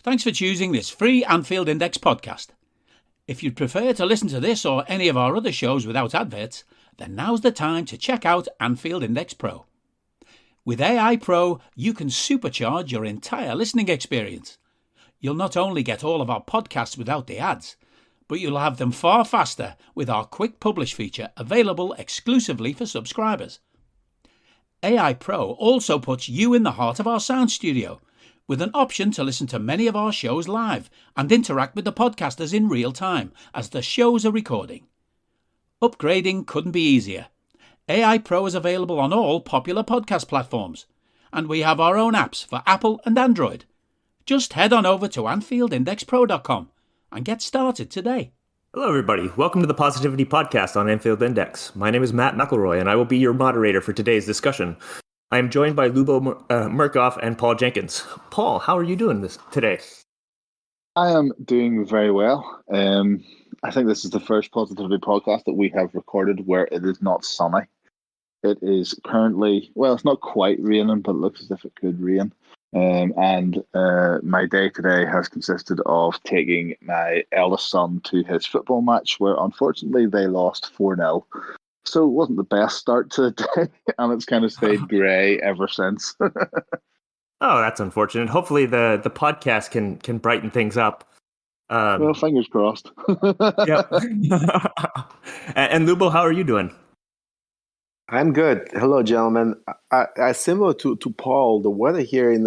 Thanks for choosing this free Anfield Index podcast. If you'd prefer to listen to this or any of our other shows without adverts, then now's the time to check out Anfield Index Pro. With AI Pro, you can supercharge your entire listening experience. You'll not only get all of our podcasts without the ads, but you'll have them far faster with our quick publish feature available exclusively for subscribers. AI Pro also puts you in the heart of our sound studio, with an option to listen to many of our shows live and interact with the podcasters in real time as the shows are recording. Upgrading couldn't be easier. AI Pro is available on all popular podcast platforms, and we have our own apps for Apple and Android. Just head on over to AnfieldIndexPro.com and get started today. Hello, everybody. Welcome to the Positivity Podcast on Anfield Index. My name is Matt McElroy, and I will be your moderator for today's discussion. I am joined by Lubo Murkoff and Paul Jenkins. Paul, how are you doing today? I am doing very well. I think this is the first Positivity Podcast that we have recorded where it is not sunny. It is currently, well, it's not quite raining, but it looks as if it could rain. And my day today has consisted of taking my eldest son to his football match, where unfortunately they lost 4-0. So it wasn't the best start to the day, and it's kind of stayed grey ever since. Oh, that's unfortunate. Hopefully the podcast can brighten things up. Well, fingers crossed. Yep. And Lubo, how are you doing? I'm good. Hello, gentlemen. Similar to Paul, the weather here in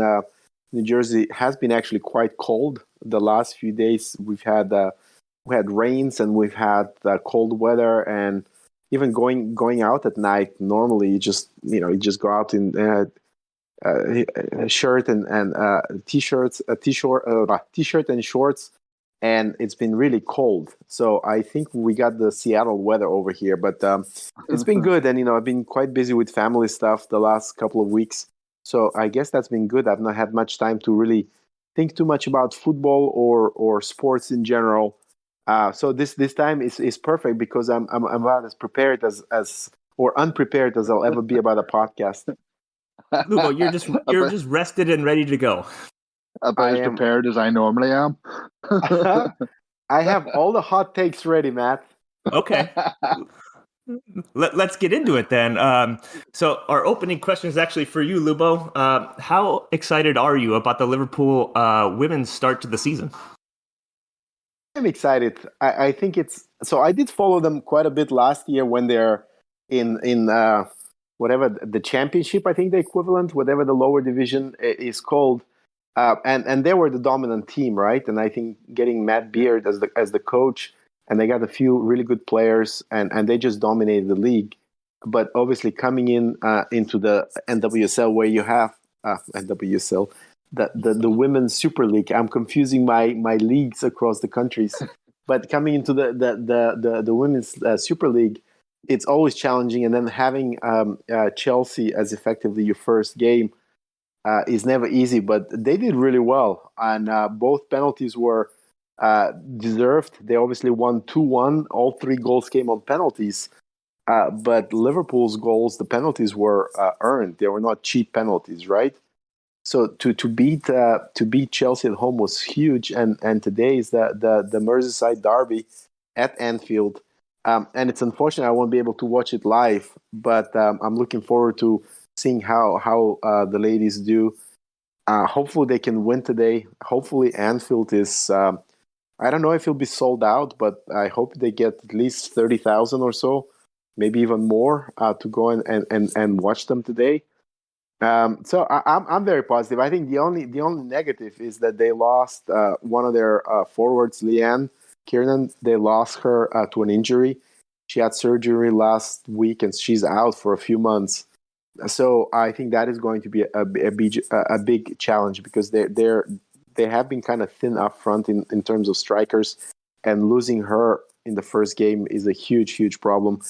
New Jersey has been actually quite cold. The last few days we had rains and we've had cold weather, and even going out at night. Normally, you just go out in a shirt and t-shirt and shorts, and it's been really cold. So I think we got the Seattle weather over here, but it's been good. And I've been quite busy with family stuff the last couple of weeks, so I guess that's been good. I've not had much time to really think too much about football or sports in general. So this time is perfect because I'm about as prepared as or unprepared as I'll ever be about a podcast. Lubo, you're just rested and ready to go. About as prepared as I normally am. I have all the hot takes ready, Matt. Okay. Let's get into it then. So our opening question is actually for you, Lubo. How excited are you about the Liverpool women's start to the season? I'm excited. I think it's so. I did follow them quite a bit last year when they're in whatever the championship. I think the equivalent, whatever the lower division is called. And they were the dominant team, right? And I think getting Matt Beard as the coach, and they got a few really good players, and they just dominated the league. But obviously coming into the NWSL, where you have NWSL, the Women's Super League. I'm confusing my leagues across the countries. But coming into the Women's Super League, it's always challenging. And then having Chelsea as effectively your first game is never easy, but they did really well, and both penalties were deserved. They obviously won 2-1. All 3 goals came on penalties, but Liverpool's goals, the penalties were earned. They were not cheap penalties, right? So to beat Chelsea at home was huge, and today is the Merseyside derby at Anfield, and it's unfortunate I won't be able to watch it live, but I'm looking forward to seeing how the ladies do. Hopefully they can win today. Hopefully Anfield is, I don't know if it'll be sold out, but I hope they get at least 30,000 or so, maybe even more, to go and watch them today. So I'm very positive. I think the only negative is that they lost one of their forwards, Leanne Kiernan. They lost her to an injury. She had surgery last week and she's out for a few months. So I think that is going to be a big challenge because they have been kind of thin up front in terms of strikers, and losing her in the first game is a huge problem.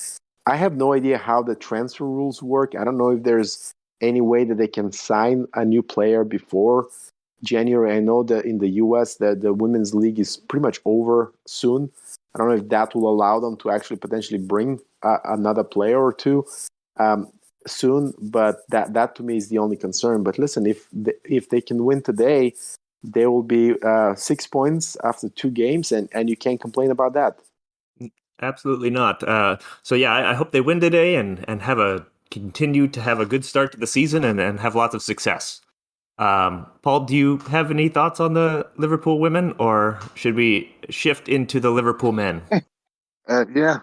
I have no idea how the transfer rules work. I don't know if there's any way that they can sign a new player before January. I know that in the US the women's league is pretty much over soon. I don't know if that will allow them to actually potentially bring another player or two soon, but that to me is the only concern. But listen, if they can win today, there will be 6 points after 2 games, and you can't complain about that. Absolutely not. So yeah, I hope they win today and continue to have a good start to the season and have lots of success. Paul, do you have any thoughts on the Liverpool women, or should we shift into the Liverpool men? Yeah.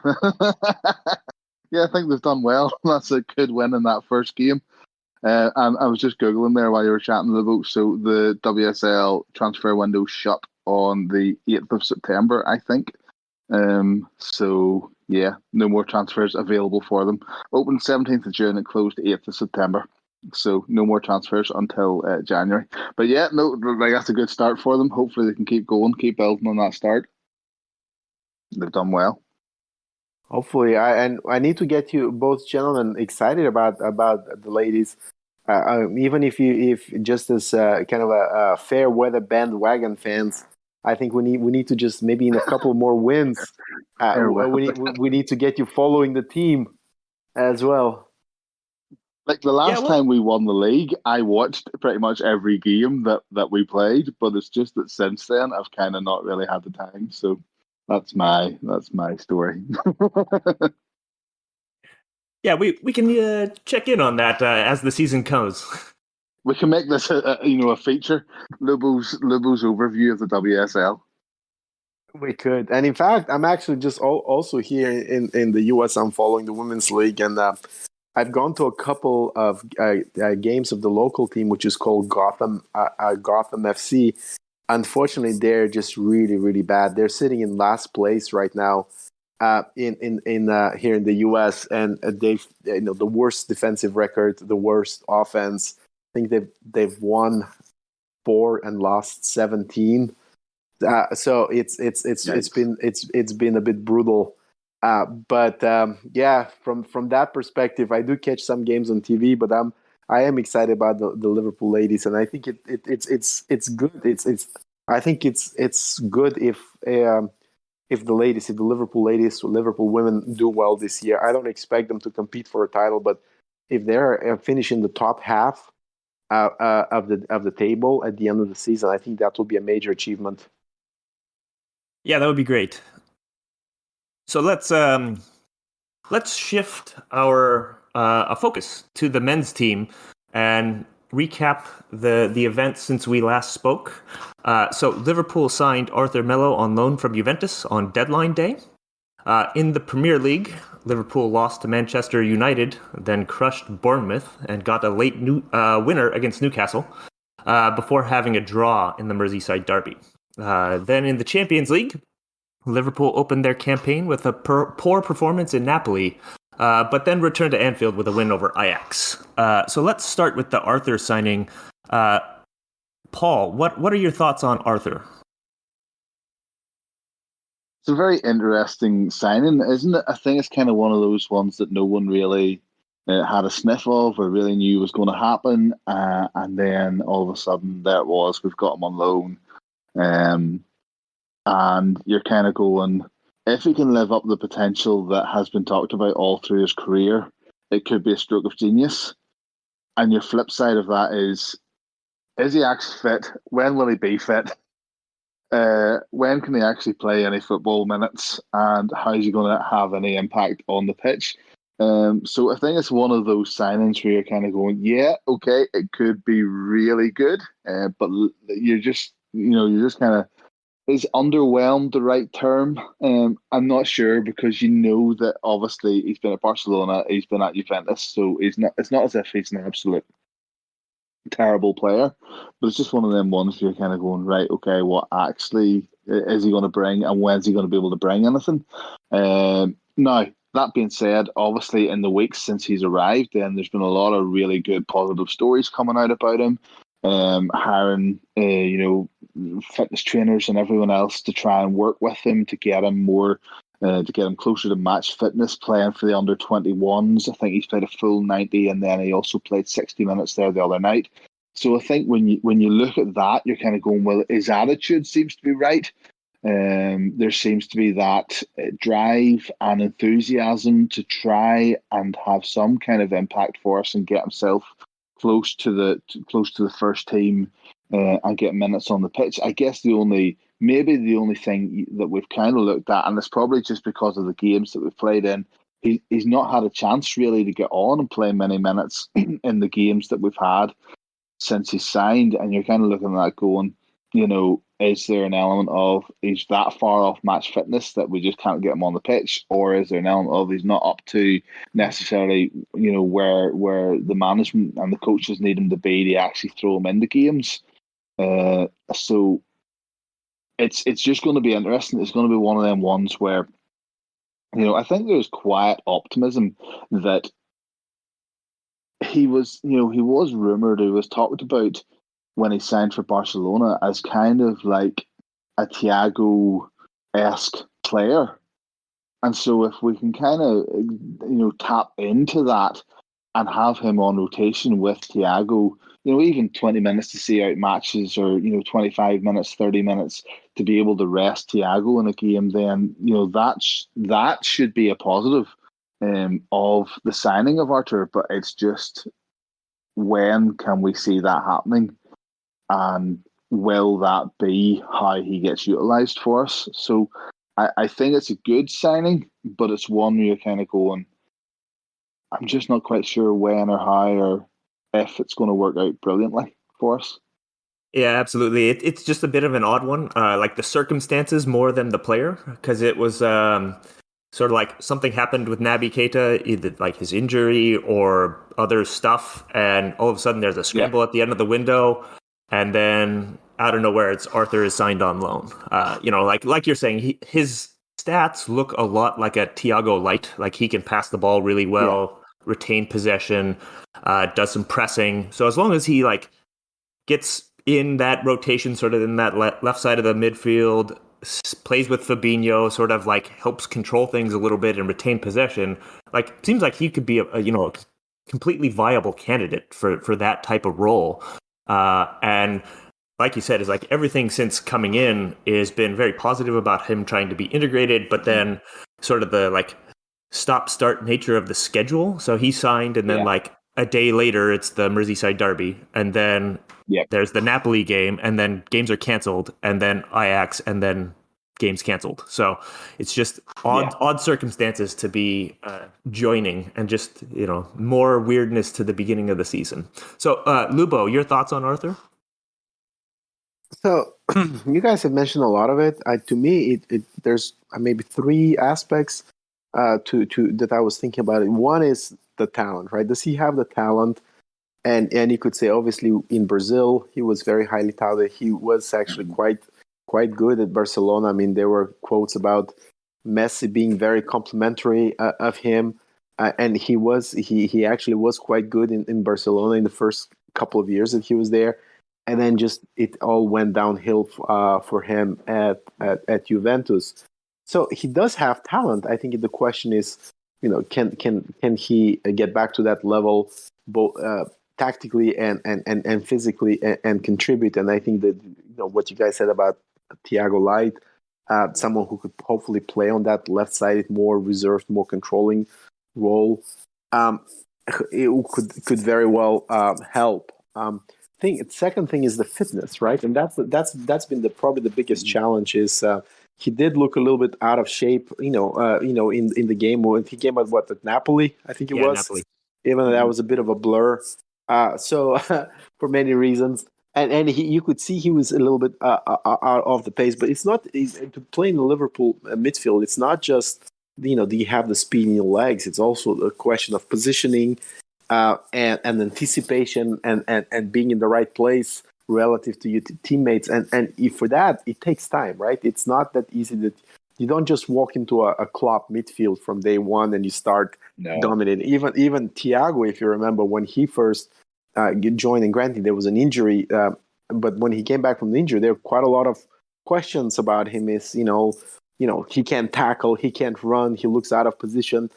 Yeah, I think they've done well. That's a good win in that first game. And I was just Googling there while you were chatting, Lubo. So the WSL transfer window shut on the 8th of September, I think. So, yeah, no more transfers available for them. Opened 17th of June and closed 8th of September. So no more transfers until January. But yeah, no, like, that's a good start for them. Hopefully they can keep going, keep building on that start. They've done well. Hopefully, I need to get you both gentlemen excited about the ladies. Even if just as kind of a fair weather bandwagon fans, I think we need to just maybe in a couple more wins. We need to get you following the team as well. Like the last time we won the league, I watched pretty much every game that we played, but it's just that since then I've kind of not really had the time. So that's my story. Yeah, we can check in on that as the season comes. We can make this a feature. Lubo's overview of the WSL. We could, and in fact, I'm actually just also here in the US. I'm following the women's league, and I've gone to a couple of games of the local team, which is called Gotham FC. Unfortunately, they're just really, really bad. They're sitting in last place right now in here in the US, and they've the worst defensive record, the worst offense. I think they've won 4 and lost 17. So it's been a bit brutal. But yeah, from that perspective, I do catch some games on TV, but I am excited about the Liverpool ladies, and I think it's good. I think it's good if the Liverpool ladies, Liverpool women do well this year. I don't expect them to compete for a title, but if they're finishing the top half of the table at the end of the season, I think that will be a major achievement. Yeah, that would be great. So let's shift our focus to the men's team and recap the event since we last spoke. So Liverpool signed Arthur Melo on loan from Juventus on deadline day. In the Premier League, Liverpool lost to Manchester United, then crushed Bournemouth and got a late winner against Newcastle before having a draw in the Merseyside derby. Then in the Champions League, Liverpool opened their campaign with a poor performance in Napoli, but then returned to Anfield with a win over Ajax. So let's start with the Arthur signing. Paul, what are your thoughts on Arthur? It's a very interesting signing, isn't it? I think it's kind of one of those ones that no one really had a sniff of or really knew was going to happen. And then all of a sudden, there it was. We've got him on loan. And you're kind of going, if he can live up the potential that has been talked about all through his career, it could be a stroke of genius. And your flip side of that is he actually fit? When will he be fit? When can he actually play any football minutes? And how is he going to have any impact on the pitch? So I think it's one of those signings where you're kind of going, yeah, okay, it could be really good, but you're just kind of, is underwhelmed the right term? I'm not sure, because you know that obviously he's been at Barcelona, he's been at Juventus, so it's not as if he's an absolute terrible player, but it's just one of them ones where you're kind of going, right, okay, what actually is he going to bring, and when's he going to be able to bring anything? Now, that being said, obviously in the weeks since he's arrived, then there's been a lot of really good positive stories coming out about him. Hiring, fitness trainers and everyone else to try and work with him to get him more, to get him closer to match fitness, playing for the under 21s. I think he's played a full 90, and then he also played 60 minutes there the other night. So I think when you look at that, you're kind of going, well, his attitude seems to be right. There seems to be that drive and enthusiasm to try and have some kind of impact for us and get himself close to the first team and get minutes on the pitch. I guess maybe the only thing that we've kind of looked at, and it's probably just because of the games that we've played in, he's not had a chance really to get on and play many minutes in the games that we've had since he signed. And you're kind of looking at that going, is there an element of he's that far off match fitness that we just can't get him on the pitch, or is there an element of he's not up to necessarily, where the management and the coaches need him to be to actually throw him into games? So it's just going to be interesting. It's going to be one of them ones where, I think there's quiet optimism that he was rumored, he was talked about when he signed for Barcelona as kind of like a Thiago-esque player. And so if we can kind of, tap into that and have him on rotation with Thiago, even 20 minutes to see out matches, or, 25 minutes, 30 minutes to be able to rest Thiago in a game, then, that should be a positive of the signing of Arthur. But it's just, when can we see that happening? And will that be how he gets utilised for us? So I think it's a good signing, but it's one where you're kind of going, I'm just not quite sure when or how or if it's going to work out brilliantly for us. Yeah, absolutely. It's just a bit of an odd one, like the circumstances more than the player, because it was sort of like something happened with Naby Keita, either like his injury or other stuff, and all of a sudden there's a scramble at the end of the window, and then out of nowhere it's Arthur is signed on loan. Like you're saying, his stats look a lot like a Thiago light. Like he can pass the ball really well, retain possession, does some pressing. So as long as he like gets in that rotation, sort of in that left side of the midfield, plays with Fabinho, sort of like helps control things a little bit and retain possession. Like seems like he could be a completely viable candidate for that type of role. And like you said, is like everything since coming in has been very positive about him trying to be integrated, but then sort of the like stop-start nature of the schedule. So he signed, and then like a day later, it's the Merseyside derby, and then there's the Napoli game, and then games are canceled, and then Ajax, and then games canceled. So it's just odd circumstances to be joining, and just more weirdness to the beginning of the season. So Lubo, your thoughts on Arthur? So you guys have mentioned a lot of it. To me, there's maybe three aspects to that I was thinking about it. One is the talent, right? Does he have the talent? And you could say, obviously, in Brazil, he was very highly touted. He was actually quite good at Barcelona. I mean, there were quotes about Messi being very complimentary of him, and he actually was quite good in Barcelona in the first couple of years that he was there. And then just it all went downhill for him at Juventus. So he does have talent. I think the question is, can he get back to that level, both tactically and physically, and contribute? And I think that what you guys said about Thiago Light, someone who could hopefully play on that left side, more reserved, more controlling role, it could very well help. Second thing is the fitness, right? And that's been probably the biggest challenge. Is he did look a little bit out of shape, in the game when he came at at Napoli, I think it was. Napoli. Even though that was a bit of a blur. So for many reasons, and you could see he was a little bit out of the pace. But it's not to play in the Liverpool midfield. It's not just do you have the speed in your legs. It's also a question of positioning. And anticipation and being in the right place relative to your teammates. And if for that, it takes time, right? It's not that easy that you don't just walk into a Klopp midfield from day one and you start dominating. Even Thiago, if you remember, when he first joined, and granted there was an injury, but when he came back from the injury, there were quite a lot of questions about him. Is he can't tackle, he can't run, he looks out of position.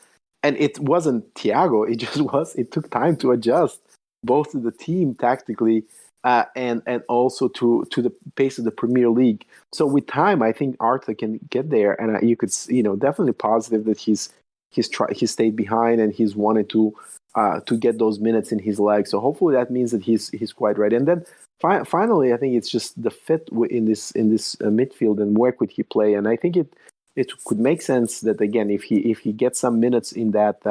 And it wasn't Thiago. It took time to adjust both to the team tactically and also to the pace of the Premier League. So with time, I think Arthur can get there, and you could definitely positive that he stayed behind and he's wanted to get those minutes in his legs. So hopefully that means that he's quite ready. And then finally, I think it's just the fit in this midfield and where could he play, and I think it could make sense that again if he gets some minutes in that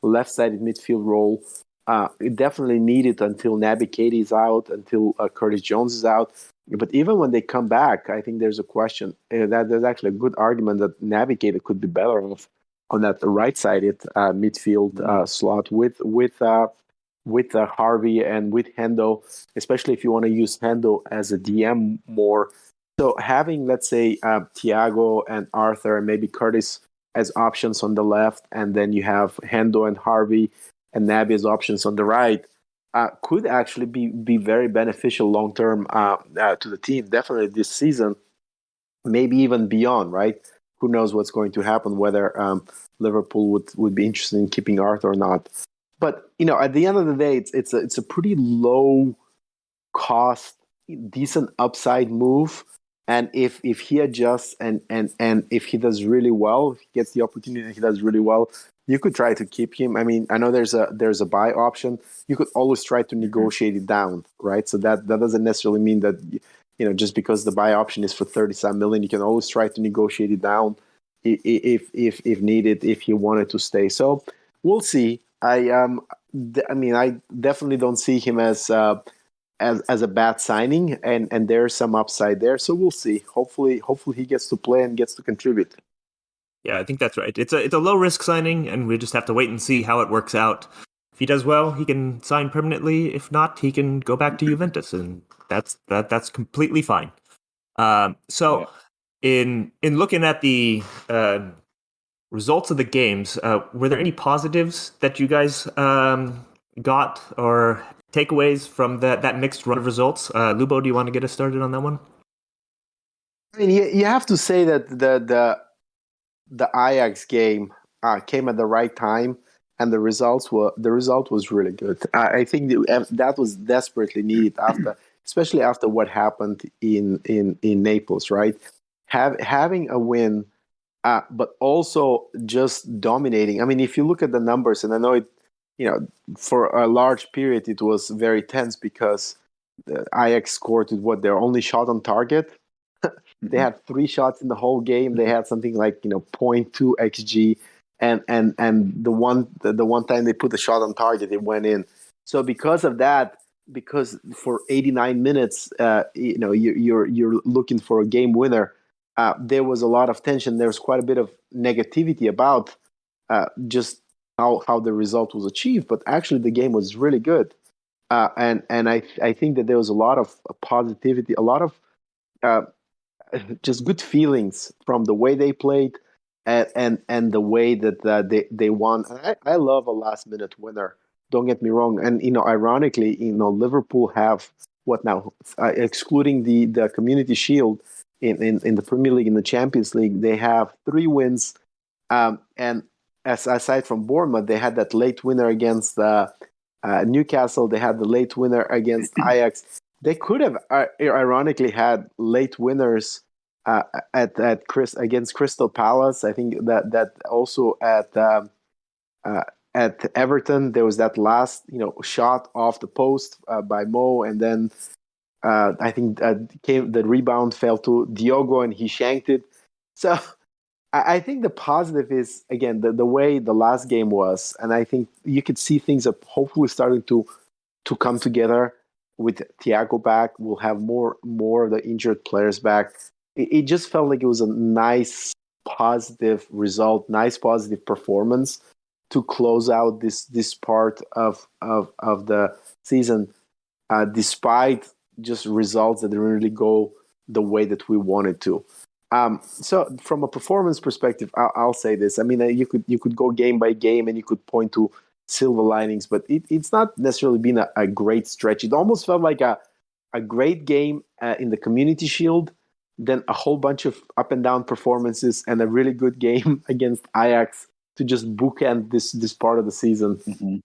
left-sided midfield role, it definitely needed until Naby Keita is out, until Curtis Jones is out. But even when they come back, I think there's a question that there's actually a good argument that Naby Keita could be better off on that right-sided midfield slot with Harvey and with Hendo, especially if you want to use Hendo as a DM more. So having, let's say, Thiago and Arthur and maybe Curtis as options on the left, and then you have Hendo and Harvey and Naby as options on the right, could actually be very beneficial long term to the team. Definitely this season, maybe even beyond. Right? Who knows what's going to happen? Whether Liverpool would be interested in keeping Arthur or not. But at the end of the day, it's a pretty low cost, decent upside move. And if he adjusts and if he does really well, if he gets the opportunity and he does really well, you could try to keep him. I mean, I know there's a buy option. You could always try to negotiate it down, right? So that doesn't necessarily mean that just because the buy option is for 30-some million, you can always try to negotiate it down if needed, if he wanted to stay. So we'll see. I mean, I definitely don't see him as a bad signing, and there's some upside there. So we'll see. Hopefully he gets to play and gets to contribute. Yeah, I think that's right. It's a low risk signing, and we just have to wait and see how it works out. If he does well, he can sign permanently. If not, he can go back to Juventus, and that's completely fine. So in looking at the results of the games, were there any positives that you guys got or takeaways from that mixed run of results? Lubo, do you want to get us started on that one? I mean, you have to say that the Ajax game came at the right time, and the result was really good. I think that was desperately needed especially after what happened in Naples, right? Having a win. But also just dominating. I mean, if you look at the numbers, and I know it, for a large period it was very tense because Ajax scored with their only shot on target. They had 3 shots in the whole game. They had something like 0.2 xg, and the one time they put the shot on target, it went in. So because of that, because for 89 minutes, you're looking for a game winner. There was a lot of tension. There was quite a bit of negativity about just how the result was achieved, but actually the game was really good. And I think that there was a lot of positivity, a lot of just good feelings from the way they played and the way that they won. I love a last minute winner. Don't get me wrong. And ironically, Liverpool have what now? Excluding the Community Shield. In the Premier League, in the Champions League, they have 3 wins. And aside from Bournemouth, they had that late winner against Newcastle. They had the late winner against Ajax. They could have, ironically, had late winners against Crystal Palace. I think that also at Everton, there was that last shot off the post by Mo, and then I think the rebound fell to Diogo and he shanked it. So I think the positive is, again, the way the last game was. And I think you could see things are hopefully starting to come together with Thiago back. We'll have more of the injured players back. It just felt like it was a nice, positive result, nice, positive performance to close out this part of the season, despite just results that didn't really go the way that we wanted to. So from a performance perspective, I'll say this. I mean, you could go game by game and you could point to silver linings, but it's not necessarily been a great stretch. It almost felt like a great game in the Community Shield, then a whole bunch of up and down performances, and a really good game against Ajax to just bookend this part of the season. Mm-hmm.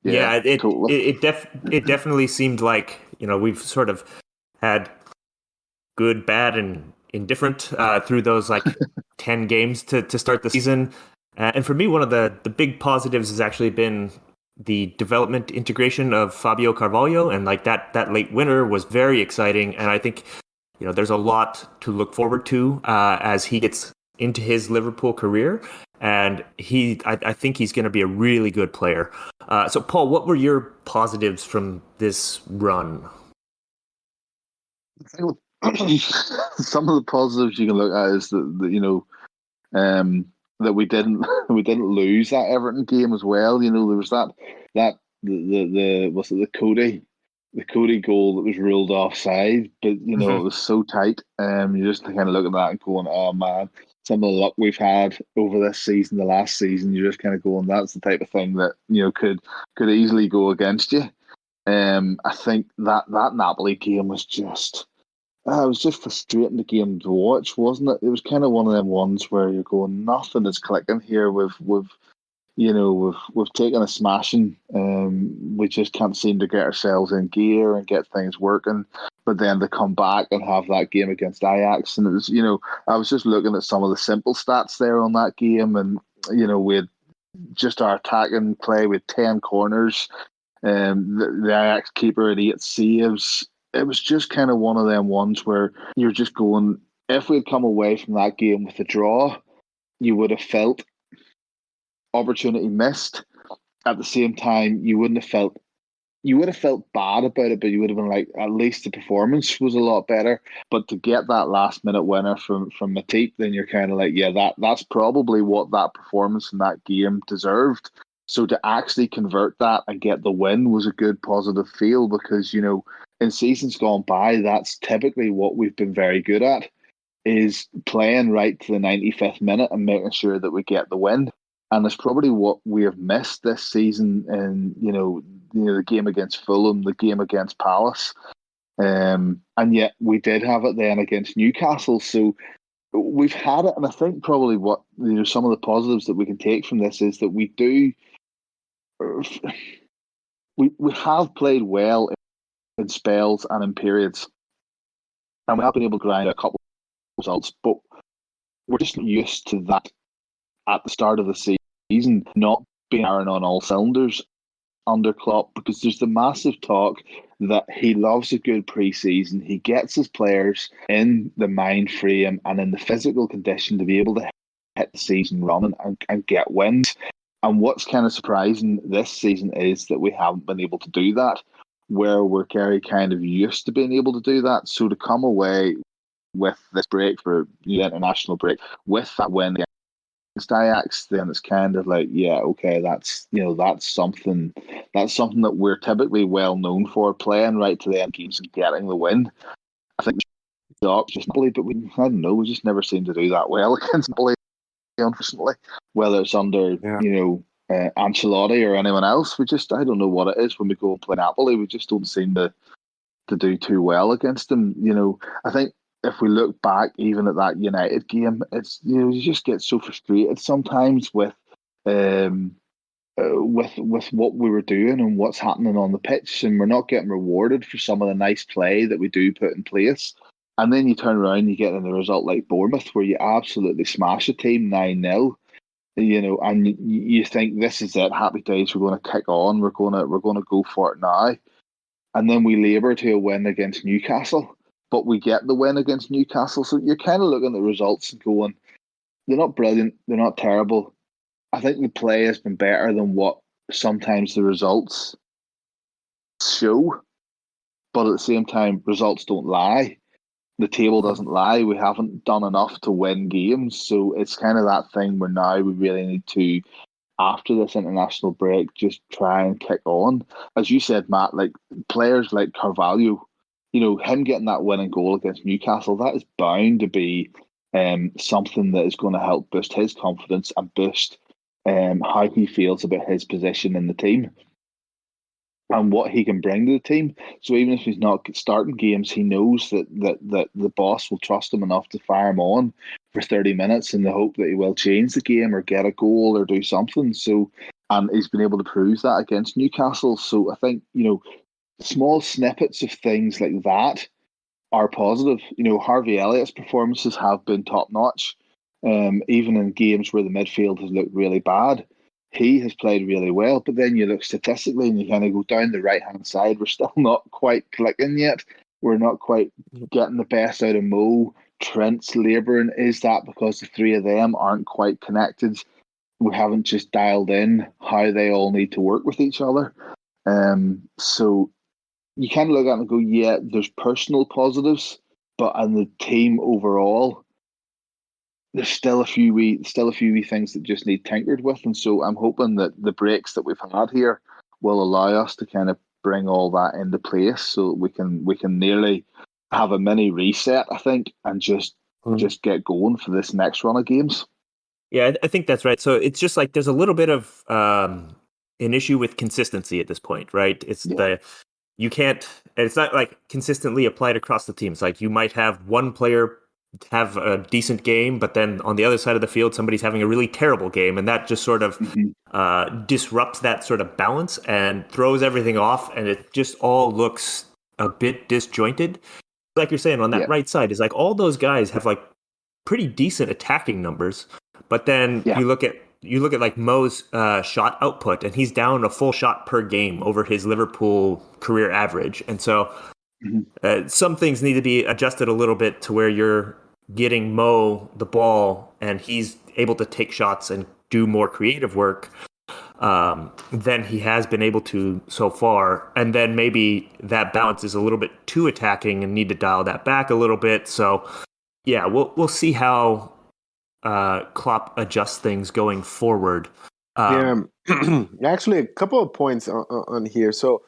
Yeah, it definitely seemed like we've sort of had good, bad, and indifferent through those 10 games to start the season. And for me, one of the big positives has actually been the development integration of Fabio Carvalho, and like that late winner was very exciting. And I think there's a lot to look forward to as he gets into his Liverpool career. And I think he's going to be a really good player. So, Paul, what were your positives from this run? Some of the positives you can look at is that we didn't lose that Everton game as well. There was that was it the Cody goal that was ruled offside, but it was so tight. You just kind of look at that and going, oh man, some of the luck we've had over this season, the last season, you're just kind of going, that's the type of thing that could easily go against you. I think that Napoli game was just. It was just frustrating the game to watch, wasn't it? It was kind of one of them ones where you're going, nothing is clicking here. We've taken a smashing. We just can't seem to get ourselves in gear and get things working. But then to come back and have that game against Ajax, and it was, I was just looking at some of the simple stats there on that game, and we had just our attacking play with 10 corners. The Ajax keeper had 8 saves. It was just kind of one of them ones where you're just going, if we'd come away from that game with a draw, you would have felt opportunity missed. At the same time, you would have felt bad about it, but you would have been like, at least the performance was a lot better. But to get that last minute winner from Matip, then you're kind of like, yeah, that's probably what that performance in that game deserved. So to actually convert that and get the win was a good positive feel, because in seasons gone by, that's typically what we've been very good at, is playing right to the 95th minute and making sure that we get the win. And it's probably what we have missed this season in, the game against Fulham, the game against Palace. And yet we did have it then against Newcastle. So we've had it. And I think probably what, some of the positives that we can take from this is that we have played well in spells and in periods, and we have been able to grind a couple of results, but we're just used to that at the start of the season not being firing on all cylinders under Klopp, because there's the massive talk that he loves a good pre-season. He gets his players in the mind frame and in the physical condition to be able to hit the season running and get wins. And what's kind of surprising this season is that we haven't been able to do that, where we're very kind of used to being able to do that. So to come away with this break for the international break with that win against Ajax, then it's kind of like, yeah, okay, that's something that we're typically well known for, playing right to the end games and getting the win. I think just Napoli, but I don't know, we just never seem to do that well against Napoli, unfortunately. Whether it's under Ancelotti or anyone else, I don't know what it is when we go and play Napoli. We just don't seem to do too well against them. I think if we look back even at that United game, it's you just get so frustrated sometimes with what we were doing and what's happening on the pitch, and we're not getting rewarded for some of the nice play that we do put in place. And then you turn around, you get in a result like Bournemouth, where you absolutely smash a team 9-0. And you think, this is it, happy days, we're going to kick on, we're going to go for it now. And then we labour to a win against Newcastle, but we get the win against Newcastle. So you're kind of looking at the results and going, they're not brilliant, they're not terrible. I think the play has been better than what sometimes the results show. But at the same time, results don't lie. The table doesn't lie. We haven't done enough to win games. So it's kind of that thing where now we really need to, after this international break, just try and kick on. As you said, Matt, like players like Carvalho, him getting that winning goal against Newcastle, that is bound to be something that is going to help boost his confidence and boost how he feels about his position in the team and what he can bring to the team. So even if he's not starting games, he knows that the boss will trust him enough to fire him on for 30 minutes in the hope that he will change the game or get a goal or do something. So, and he's been able to prove that against Newcastle. So I think, small snippets of things like that are positive. Harvey Elliott's performances have been top notch. Even in games where the midfield has looked really bad, he has played really well. But then you look statistically and you kind of go down the right-hand side. We're still not quite clicking yet. We're not quite getting the best out of Mo. Trent's labouring. Is that because the three of them aren't quite connected? We haven't just dialed in how they all need to work with each other. So you kind of look at it and go, yeah, there's personal positives, but on the team overall, there's still a few wee things that just need tinkered with. And so I'm hoping that the breaks that we've had here will allow us to kind of bring all that into place, so that we can nearly have a mini reset, I think, and just get going for this next run of games. Yeah, I think that's right. So it's just like there's a little bit of an issue with consistency at this point, right? You can't, and it's not like consistently applied across the team. It's like you might have one player have a decent game, but then on the other side of the field, somebody's having a really terrible game, and that just sort of disrupts that sort of balance and throws everything off, and it just all looks a bit disjointed. Like you're saying, on that right side is like all those guys have like pretty decent attacking numbers, but then you look at like Mo's shot output, and he's down a full shot per game over his Liverpool career average, and so some things need to be adjusted a little bit to where you're getting Mo the ball and he's able to take shots and do more creative work than he has been able to so far. And then maybe that balance is a little bit too attacking and need to dial that back a little bit. So yeah, we'll see how Klopp adjusts things going forward. Actually, a couple of points on here. So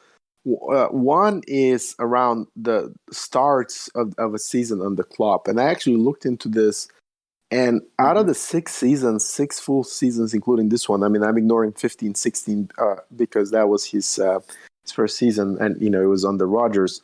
one is around the starts of a season on the Klopp, and I actually looked into this. And out of the 6 full seasons, including this one, I mean, I'm ignoring 15, 16 because that was his first season, and it was under Rodgers.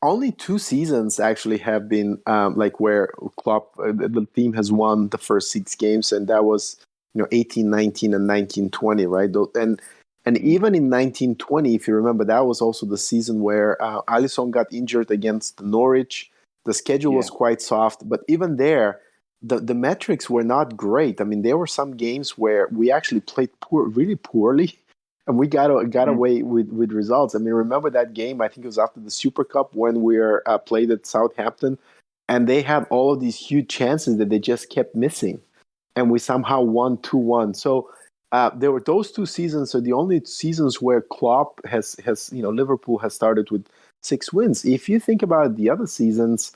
Only 2 seasons actually have been like where Klopp, the team has won the first 6 games, and that was 18-19 and 19-20, right? And even in 19-20, if you remember, that was also the season where Alisson got injured against Norwich. The schedule was quite soft, but even there, the metrics were not great. I mean, there were some games where we actually played really poorly, and we got away with results. I mean, remember that game? I think it was after the Super Cup when we played at Southampton, and they had all of these huge chances that they just kept missing, and we somehow won 2-1. So there were those 2 seasons. So the only seasons where Klopp has Liverpool has started with 6 wins. If you think about the other seasons,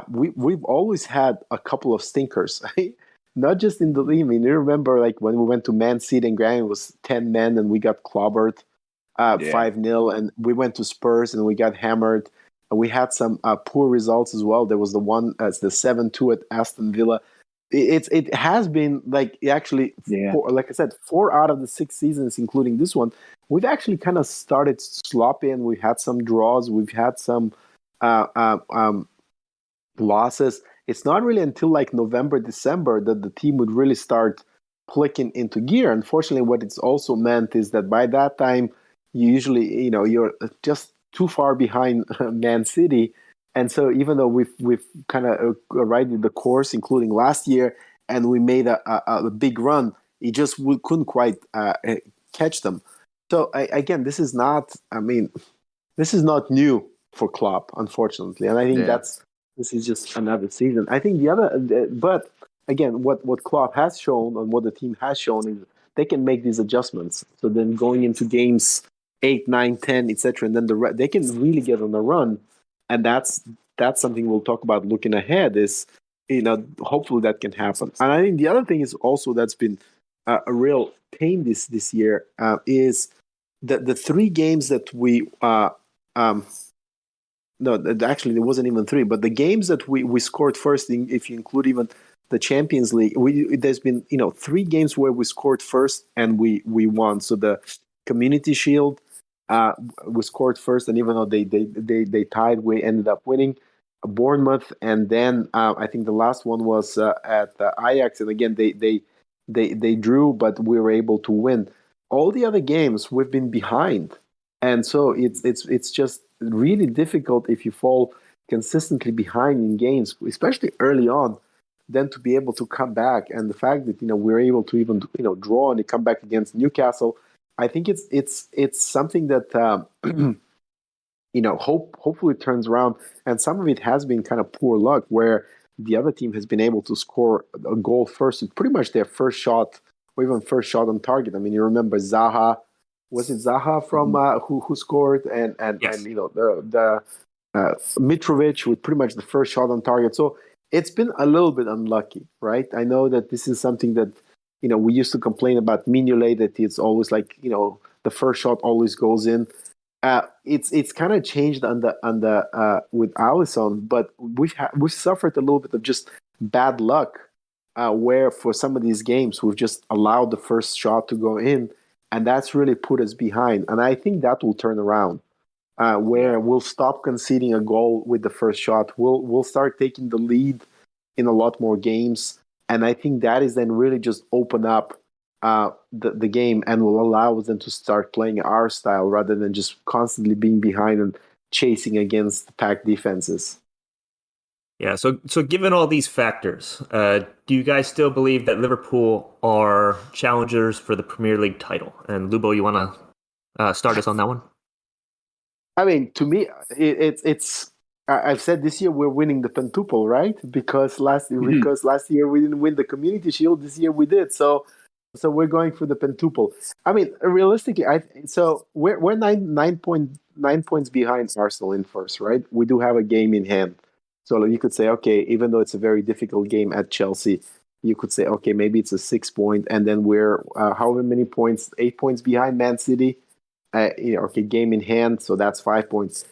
we've always had a couple of stinkers, right? Not just in the league. I mean, you remember like when we went to Man City and Graham, it was 10 men and we got clobbered 5-0, and we went to Spurs and we got hammered. And we had some poor results as well. There was the one as the 7-2 at Aston Villa. It has been like actually, like I said, 4 out of the 6 seasons, including this one, we've actually kind of started sloppy, and we've had some draws. We've had some losses. It's not really until like November, December that the team would really start clicking into gear. Unfortunately, what it's also meant is that by that time, you usually, you're just too far behind Man City. And so even though we've kind of righted the course, including last year, and we made a big run, it just couldn't quite catch them. So again, this is not new for Klopp, unfortunately. And I think this is just another season. I think but again, what Klopp has shown and what the team has shown is they can make these adjustments. So then going into games 8, 9, 10, etc., and then they can really get on a run. And that's something we'll talk about looking ahead is, hopefully that can happen. And I think the other thing is also that's been a real pain this year is the 3 games that we actually there wasn't even 3, but the games that we scored first, if you include even the Champions League, there's been 3 games where we scored first and we won. So the Community Shield, we scored first, and even though they tied, we ended up winning. Bournemouth, and then I think the last one was at Ajax, and again they drew, but we were able to win. All the other games we've been behind, and so it's just really difficult if you fall consistently behind in games, especially early on, then to be able to come back, and the fact that we're able to even draw and come back against Newcastle, I think it's something that hopefully turns around. And some of it has been kind of poor luck, where the other team has been able to score a goal first, pretty much their first shot or even first shot on target. I mean, you remember Zaha. Was it Zaha from who scored, and Yes. the Mitrovic with pretty much the first shot on target. So it's been a little bit unlucky, right? I know that this is something that we used to complain about Mignolet, that it's always like the first shot always goes in. It's kind of changed on the with Alisson, but we've suffered a little bit of just bad luck, where for some of these games we've just allowed the first shot to go in, and that's really put us behind. And I think that will turn around, where we'll stop conceding a goal with the first shot. We'll start taking the lead in a lot more games, and I think that is then really just open up the game and will allow them to start playing our style rather than just constantly being behind and chasing against packed defenses. Yeah, so given all these factors, do you guys still believe that Liverpool are challengers for the Premier League title? And Lubo, you want to start us on that one? I mean, to me, it's. I've said this year we're winning the pentuple, right? Because last year we didn't win the Community Shield. This year we did. So we're going for the pentuple. I mean, realistically, we're 9 points behind Arsenal in first, right? We do have a game in hand. So you could say, okay, even though it's a very difficult game at Chelsea, you could say, okay, maybe it's a 6 point, and then we're however many points, 8 points behind Man City. Okay, game in hand, so that's 5 points.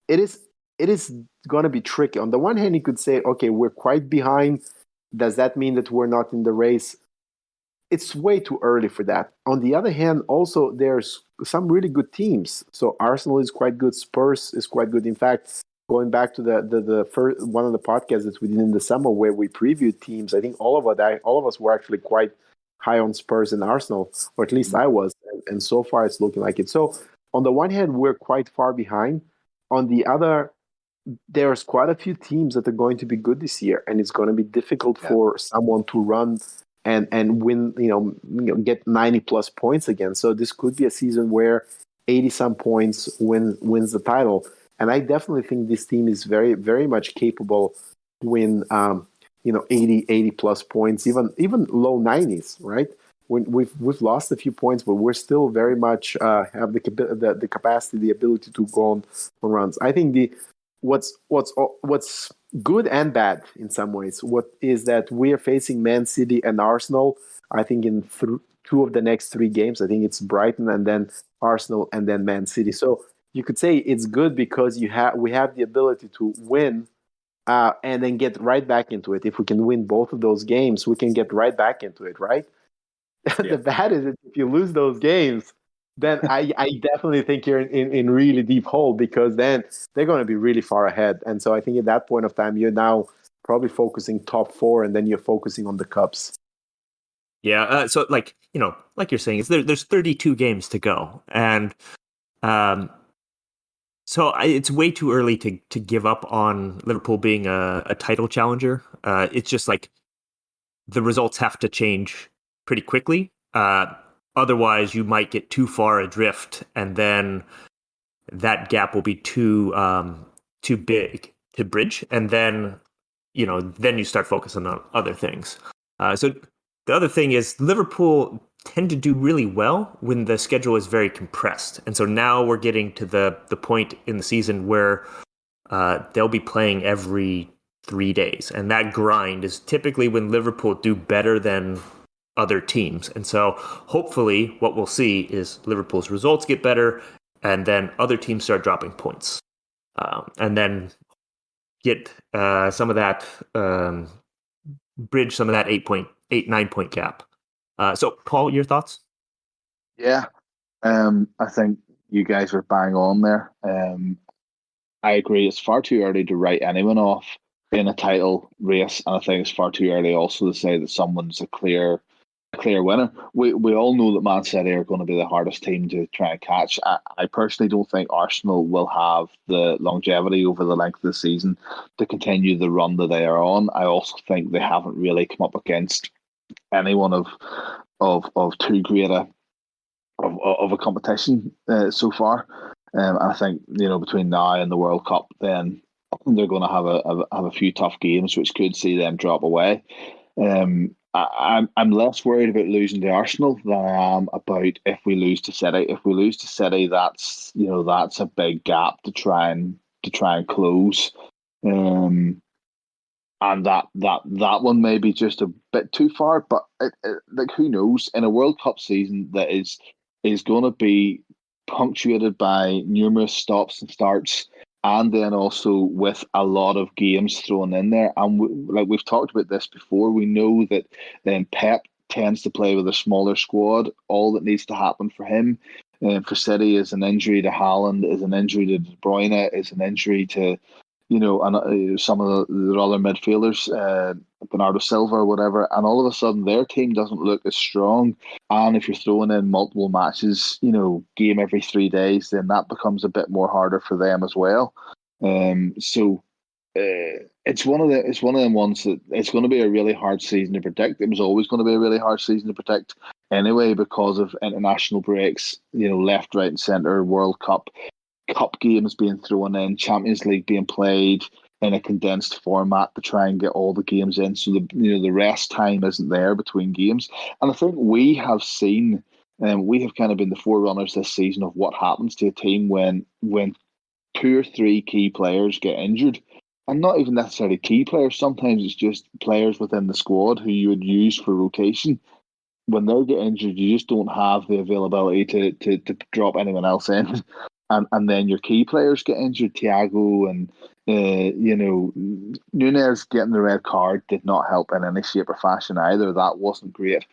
It is going to be tricky. On the one hand, you could say, okay, we're quite behind. Does that mean that we're not in the race? It's way too early for that. On the other hand, also there's some really good teams. So Arsenal is quite good. Spurs is quite good. In fact, going back to the first one of the podcasts that we did in the summer where we previewed teams, I think all of us were actually quite high on Spurs and Arsenal, or at least I was. And so far, it's looking like it. So on the one hand, we're quite far behind. On the other, there's quite a few teams that are going to be good this year, and it's going to be difficult for someone to run and win, get 90 plus points again. So this could be a season where 80 some points wins the title. And I definitely think this team is very, very much capable to win, 80 plus points, even low 90s, right? We've lost a few points, but we're still very much have the capacity, the ability to go on runs. I think what's good and bad in some ways. What is that we are facing Man City and Arsenal, I think in two of the next 3 games. I think it's Brighton and then Arsenal and then Man City. So you could say it's good because we have the ability to win and then get right back into it. If we can win both of those games, we can get right back into it, right? Yeah. The bad is that if you lose those games, then I definitely think you're in really deep hole, because then they're going to be really far ahead. And so I think at that point of time, you're now probably focusing top 4, and then you're focusing on the cups. Yeah. So like you're saying, there's 32 games to go, and so it's way too early to give up on Liverpool being a title challenger. It's just like the results have to change pretty quickly. Otherwise, you might get too far adrift, and then that gap will be too big to bridge, and then you start focusing on other things. So the other thing is Liverpool tend to do really well when the schedule is very compressed, and so now we're getting to the point in the season where they'll be playing every 3 days, and that grind is typically when Liverpool do better than other teams. And so hopefully what we'll see is Liverpool's results get better, and then other teams start dropping points, and then get some of that bridge some of that 9 point gap. So Paul, your thoughts? Yeah, I think you guys are bang on there. I agree. It's far too early to write anyone off in a title race, and I think it's far too early also to say that someone's a clear clear winner. We all know that Man City are going to be the hardest team to try and catch. I personally don't think Arsenal will have the longevity over the length of the season to continue the run that they are on. I also think they haven't really come up against anyone of too great a competition so far. And I think between now and the World Cup, then they're going to have a few tough games, which could see them drop away. I'm less worried about losing to Arsenal than I am about if we lose to City. If we lose to City, that's a big gap to try and close. And that one may be just a bit too far, but like who knows? In a World Cup season that is going to be punctuated by numerous stops and starts, and then also with a lot of games thrown in there. And we've talked about this before, we know that then Pep tends to play with a smaller squad. All that needs to happen for him, for City, is an injury to Haaland, is an injury to De Bruyne, is an injury to and some of the other midfielders, Bernardo Silva or whatever, and all of a sudden their team doesn't look as strong. And if you're throwing in multiple matches, game every 3 days, then that becomes a bit more harder for them as well. So it's one of them ones that it's going to be a really hard season to predict. It was always going to be a really hard season to predict anyway because of international breaks, left, right, and centre, World Cup games being thrown in, Champions League being played in a condensed format to try and get all the games in, so the rest time isn't there between games. And I think we have seen, we have kind of been the forerunners this season of what happens to a team when 2 or 3 key players get injured, and not even necessarily key players. Sometimes it's just players within the squad who you would use for rotation. When they get injured, you just don't have the availability to drop anyone else in. And then your key players get injured. Thiago and Nunes getting the red card did not help in any shape or fashion either. That wasn't great,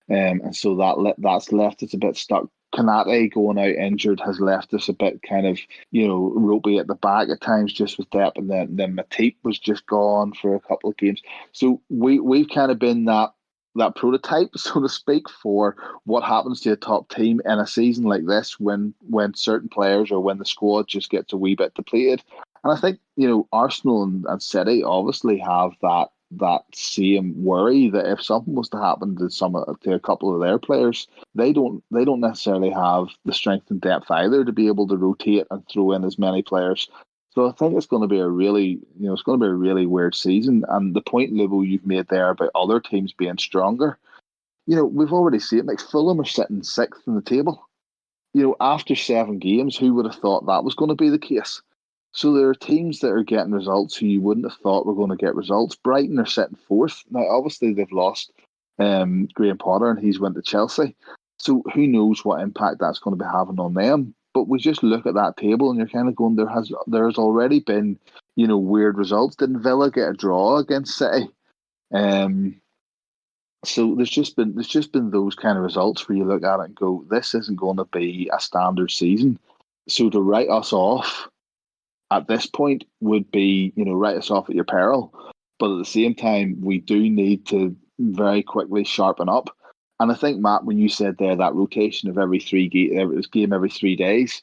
and so that's left us a bit stuck. Kanate going out injured has left us a bit kind of ropey at the back at times, just with depth. And then Matip was just gone for a couple of games. So we've kind of been that prototype, so to speak, for what happens to a top team in a season like this when certain players or when the squad just gets a wee bit depleted. And I think Arsenal and City obviously have that same worry that if something was to happen to a couple of their players, they don't necessarily have the strength and depth either to be able to rotate and throw in as many players. So I think it's going to be a really weird season. And the point, Lubo, you've made there about other teams being stronger, we've already seen it. Like Fulham are sitting 6th in the table. After 7 games, who would have thought that was going to be the case? So there are teams that are getting results who you wouldn't have thought were going to get results. Brighton are sitting 4th. Now, obviously, they've lost Graham Potter and he's went to Chelsea. So who knows what impact that's going to be having on them. But we just look at that table and you're kind of going, there's already been, weird results. Didn't Villa get a draw against City? So there's just been those kind of results where you look at it and go, this isn't going to be a standard season. So to write us off at this point would be, write us off at your peril. But at the same time, we do need to very quickly sharpen up. And I think, Matt, when you said there that rotation of game every 3 days,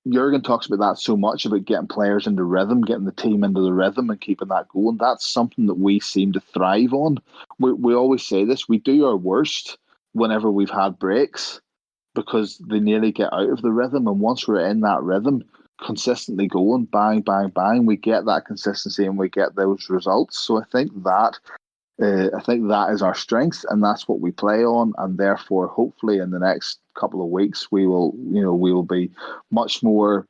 Jurgen talks about that so much, about getting players into rhythm, getting the team into the rhythm and keeping that going. That's something that we seem to thrive on. We always say this, we do our worst whenever we've had breaks because they nearly get out of the rhythm. And once we're in that rhythm, consistently going, bang, bang, bang, we get that consistency and we get those results. So I think that is our strength, and that's what we play on. And therefore, hopefully, in the next couple of weeks, we will be much more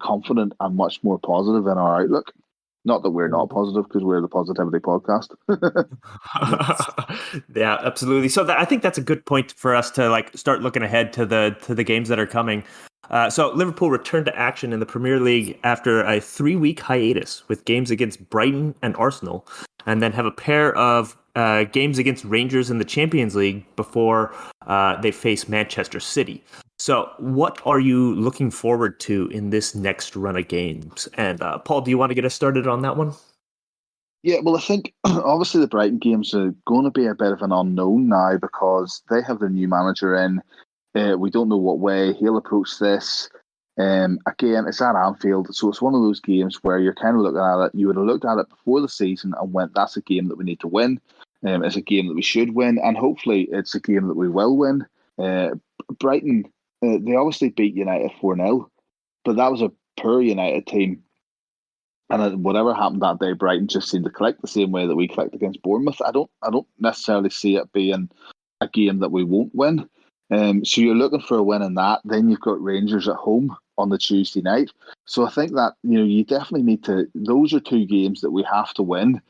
confident and much more positive in our outlook. Not that we're not positive, because we're the Positivity Podcast. Yeah, absolutely. So I think that's a good point for us to start looking ahead to the games that are coming. So Liverpool returned to action in the Premier League after a 3-week hiatus with games against Brighton and Arsenal, and then have a pair of games against Rangers in the Champions League before they face Manchester City. So what are you looking forward to in this next run of games? And Paul, do you want to get us started on that one? Yeah, well, I think obviously the Brighton games are going to be a bit of an unknown now because they have their new manager in. We don't know what way he'll approach this. Again, it's at Anfield, so it's one of those games where you're kind of looking at it. You would have looked at it before the season and went, "That's a game that we need to win. It's a game that we should win, and hopefully, it's a game that we will win." Brighton, they obviously beat United 4-0, but that was a poor United team. And whatever happened that day, Brighton just seemed to click the same way that we clicked against Bournemouth. I don't necessarily see it being a game that we won't win. So you're looking for a win in that. Then you've got Rangers at home on the Tuesday night. So I think that you definitely need to. Those are two games that we have to win.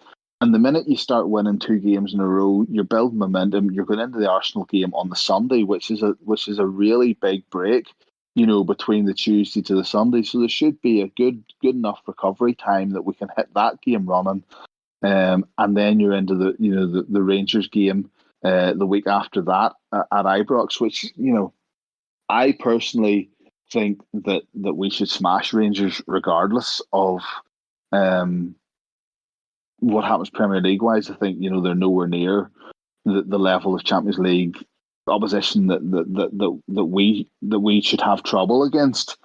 And the minute you start winning two games in a row, you're building momentum. You're going into the Arsenal game on the Sunday, which is a really big break, between the Tuesday to the Sunday. So there should be a good enough recovery time that we can hit that game running. And then you're into the Rangers game the week after that at Ibrox, which I personally think that we should smash Rangers regardless of what happens Premier League wise. I think they're nowhere near the level of Champions League opposition that we should have trouble against.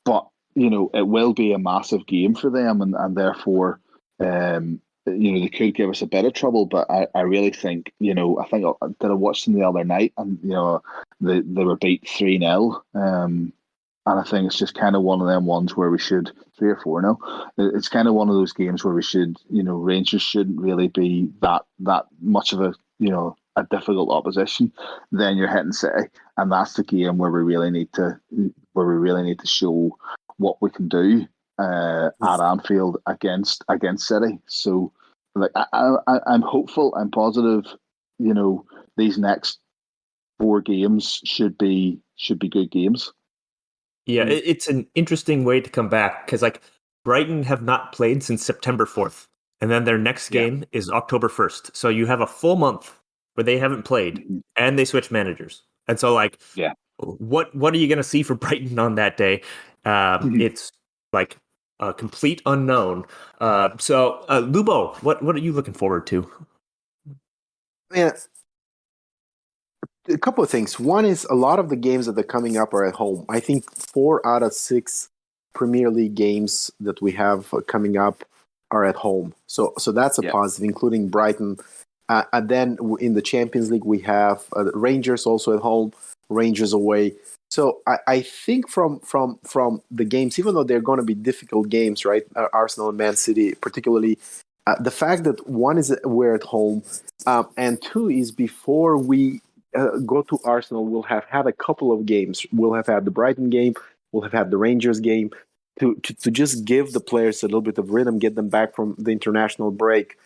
But it will be a massive game for them, and therefore they could give us a bit of trouble. But I really think I think I watched them the other night, and they were beat 3-0. And I think it's just kind of one of them ones where we should 3 or 4 now. It's kind of one of those games where we should, Rangers shouldn't really be that much of a difficult opposition. Then you're hitting City, and that's the game where we really need to show what we can do at Anfield against City. So, like, I'm hopeful. I'm positive. These next 4 games should be good games. Yeah, it's an interesting way to come back because Brighton have not played since September 4th, and then their next game is October 1st. So you have a full month where they haven't played, and they switch managers. And so what are you going to see for Brighton on that day? It's like a complete unknown. So Lubo, what are you looking forward to? Yeah. A couple of things. One is a lot of the games that are coming up are at home. I think 4 out of 6 Premier League games that we have coming up are at home. So that's a positive, including Brighton. And then in the Champions League, we have Rangers also at home, Rangers away. So I think from the games, even though they're going to be difficult games, right? Arsenal and Man City, particularly, the fact that one is we're at home, and 2 is before we go to Arsenal, we'll have had a couple of games. We'll have had the Brighton game, we'll have had the Rangers game, to just give the players a little bit of rhythm, get them back from the international break,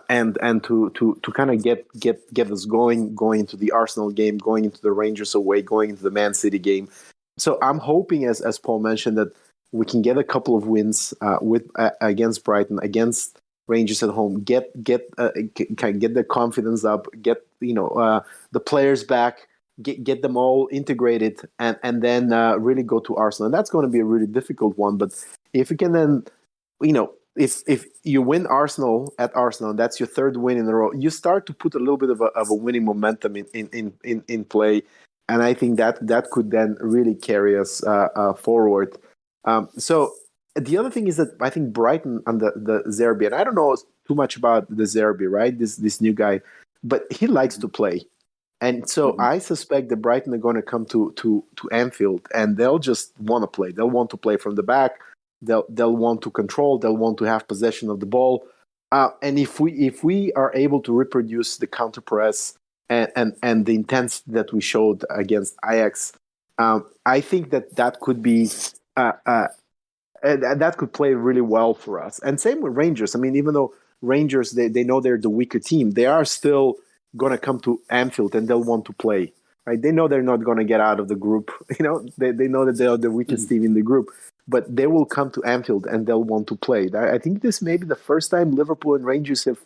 and to kind of get us going into the Arsenal game, going into the Rangers away, going into the Man City game. So I'm hoping, as Paul mentioned, that we can get a couple of wins against Brighton, against Rangers at home, get their confidence up, get the players back, get them all integrated, and then really go to Arsenal. And that's going to be a really difficult one. But if we can then, if you win Arsenal at Arsenal, and that's your 3rd win in a row, you start to put a little bit of a winning momentum in play, and I think that could then really carry us forward. So. The other thing is that I think Brighton and the Zerbi, and I don't know too much about the Zerbi, right? This new guy, but he likes to play, and so I suspect that Brighton are going to come to Anfield, and they'll just want to play. They'll want to play from the back. They'll want to control. They'll want to have possession of the ball. And if we are able to reproduce the counter press and the intensity that we showed against Ajax, I think that could be. And that could play really well for us. And same with Rangers. I mean, even though Rangers, they know they're the weaker team, they are still going to come to Anfield and they'll want to play. Right? They know they're not going to get out of the group. They know that they are the weakest team in the group. But they will come to Anfield and they'll want to play. I think this may be the first time Liverpool and Rangers have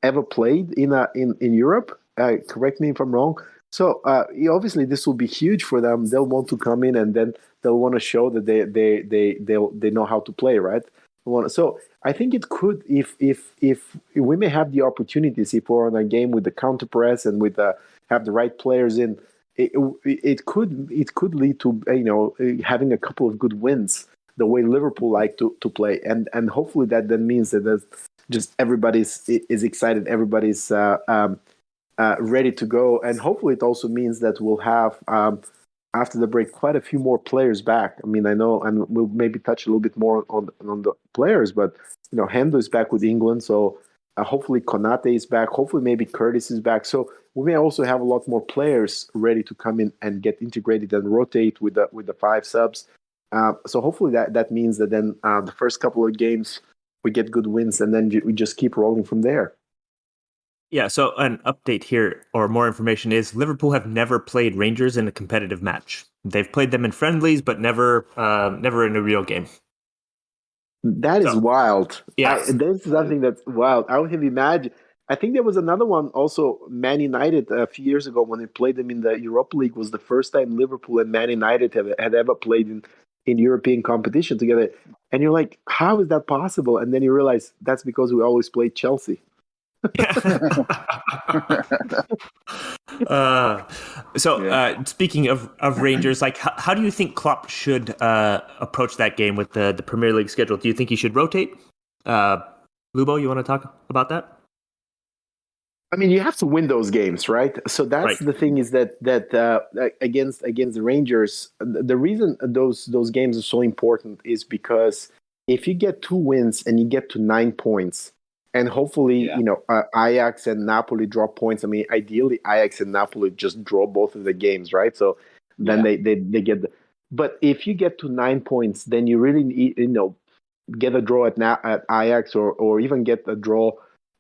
ever played in Europe. Correct me if I'm wrong. So obviously this will be huge for them. They'll want to come in and then they'll want to show that they know how to play, right? So I think it could, if we may have the opportunities, if we're on a game with the counter press and with have the right players in, it could lead to having a couple of good wins the way Liverpool like to play, and hopefully that then means that just everybody's is excited, everybody's ready to go, and hopefully it also means that we'll have after the break quite a few more players back. I mean, I know, and we'll maybe touch a little bit more on the players, but Hendo is back with England, so hopefully Konate is back. Hopefully maybe Curtis is back. So we may also have a lot more players ready to come in and get integrated and rotate with the five subs. So hopefully that means that then the first couple of games we get good wins, and then we just keep rolling from there. Yeah, so an update here, or more information, is Liverpool have never played Rangers in a competitive match. They've played them in friendlies, but never in a real game. That is wild. Yeah. That's something that's wild. I would have imagined. I think there was another one also, Man United, a few years ago when they played them in the Europa League, was the first time Liverpool and Man United had ever played in European competition together. And you're like, how is that possible? And then you realize that's because we always played Chelsea. Speaking of Rangers, like how do you think Klopp should approach that game with the Premier League schedule? Do you think he should rotate? Lubo, you want to talk about that? I mean, you have to win those games, right? So that's Right. The thing is that against the Rangers, the reason those games are so important is because if you get 2 wins and you get to 9 points, and hopefully Ajax and Napoli drop points. I mean, ideally Ajax and Napoli just draw both of the games, right? So then they get the. But if you get to 9 points, then you really need, get a draw at Ajax or even get a draw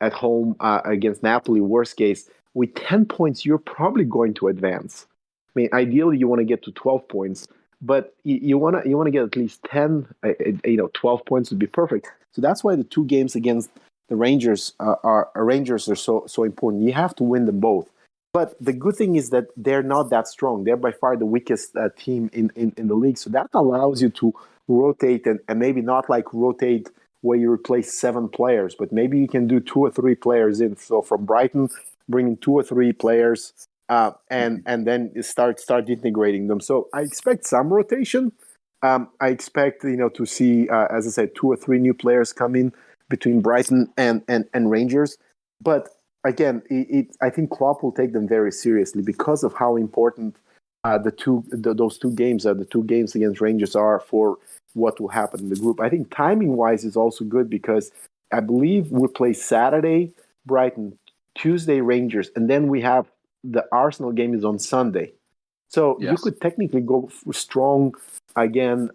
at home against Napoli. Worst case, with 10 points, you're probably going to advance. I mean, ideally, you want to get to 12 points, but you want to get at least 10. 12 points would be perfect. So that's why the 2 games against the Rangers are so important. You have to win them both. But the good thing is that they're not that strong. They're by far the weakest team in the league. So that allows you to rotate and maybe not like rotate where you replace 7 players, but maybe you can do 2 or 3 players in. So from Brighton, bring in 2 or 3 players and then start integrating them. So I expect some rotation. I expect to see, as I said, 2 or 3 new players come in between Brighton and Rangers. But again, I think Klopp will take them very seriously because of how important those 2 games are. The 2 games against Rangers are for what will happen in the group. I think timing-wise is also good because I believe we play Saturday Brighton, Tuesday Rangers, and then we have the Arsenal game is on Sunday. So you could technically go strong again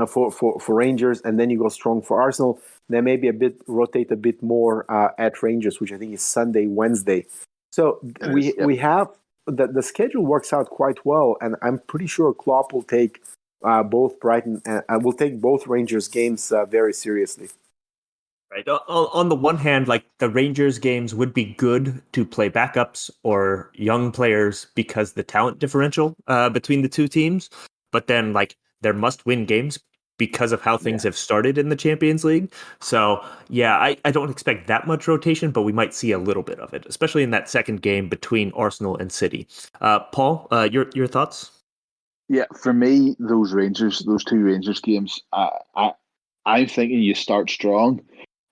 for Rangers, and then you go strong for Arsenal. Then maybe rotate a bit more at Rangers, which I think is Sunday, Wednesday. So we have the schedule works out quite well, and I'm pretty sure Klopp will take both Brighton and will take both Rangers games very seriously. Right. On the one hand, like the Rangers games would be good to play backups or young players because the talent differential between the 2 teams. But then, like, they're must-win games because of how things have started in the Champions League. So, I don't expect that much rotation, but we might see a little bit of it, especially in that second game between Arsenal and City. Paul, your thoughts? Yeah, for me, those 2 Rangers games, I'm thinking you start strong,